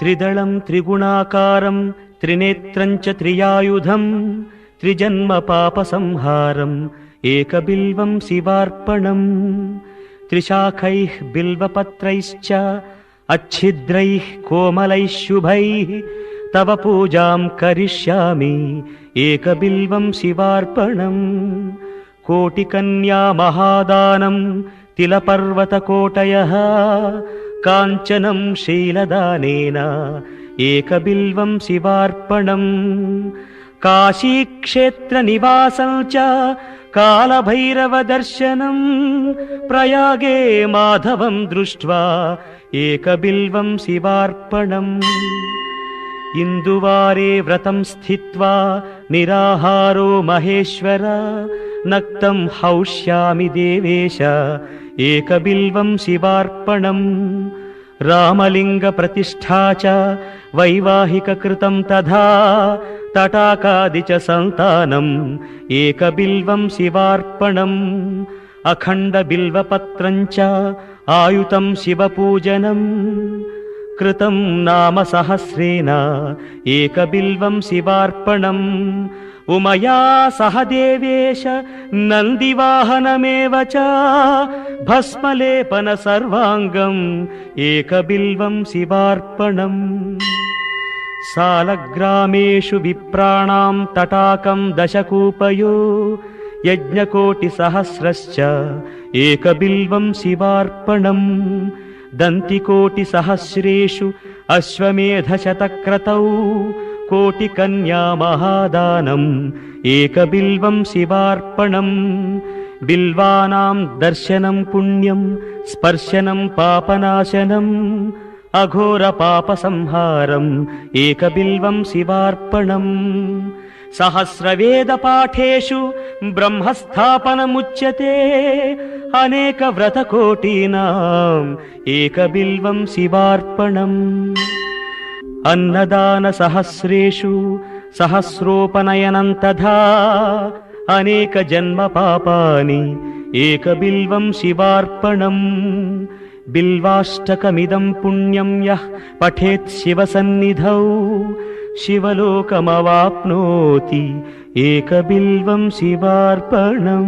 త్రిదళం త్రిగుణాకారం త్రినేత్రం చ త్రియాయుధం త్రిజన్మ పాప సంహారం ఏకబిల్వం శివార్పణం త్రిశాఖైః బిల్వపత్రైశ్చ అచ్ఛిద్రైః కోమలైః శుభైః తవ పూజాం కరిష్యామి ఏకబిల్వం శివార్పణం కోటికన్యా మహాదానం తిలపర్వతకోటయః కాంచనం శైలదానేన ఏకబిల్వం శివార్పణం కాశీక్షేత్ర నివాసం చ కాలభైరవ దర్శనం ప్రయాగే మాధవం దృష్ట్వా ఏకబిల్వం శివార్పణం ఇందువారే వ్రతం స్థిత్వా నిరాహారో మహేశ్వర నక్తం హౌష్యామి దేవేశ ఏకబిల్వం శివార్పణం రామలింగ ప్రతిష్ఠా చ వైవాహిక కృతం తథా తటాకాది చ సంతానం ఏకబిల్వం శివార్పణం అఖండ బిల్వపత్రం చ ఆయుతం శివపూజనం కృతం నామ సహస్రేణ ఏకబిల్వం శివార్పణం ఉమయా సహ దేవేశ నందివాహనమేవ చ భస్మలేపన సర్వాంగం ఏకబిల్వం శివార్పణం సాలగ్రామేషు విప్రాణాం తటాకం దశకూపయో యజ్ఞకోటి సహస్రశ్చ ఏకబిల్వం శివార్పణం దంతికోటి సహస్రేషు అశ్వమేధశతక్రతౌ కోటికన్యా మహాదానం ఏకబిల్వం శివార్పణం బిల్వానాం దర్శనం పుణ్యం స్పర్శనం పాపనాశనం అఘోర పాప సంహారం ఏకబిల్వం శివార్పణం సహస్రవేద పాఠేషు బ్రహ్మస్థాపనముచ్యతే అనేక వ్రతకోటీనాం ఏకబిల్వం శివార్పణం అన్నదాన సహస్రేషు సహస్రోపనయనం తథా అనేక జన్మ పాపాని ఏకబిల్వం శివార్పణం బిల్వాష్టకమిదం పుణ్యం యః పఠేత్ శివసన్నిధౌ శివలోకమవాప్నోతి ఏకబిల్వం శివార్పణం.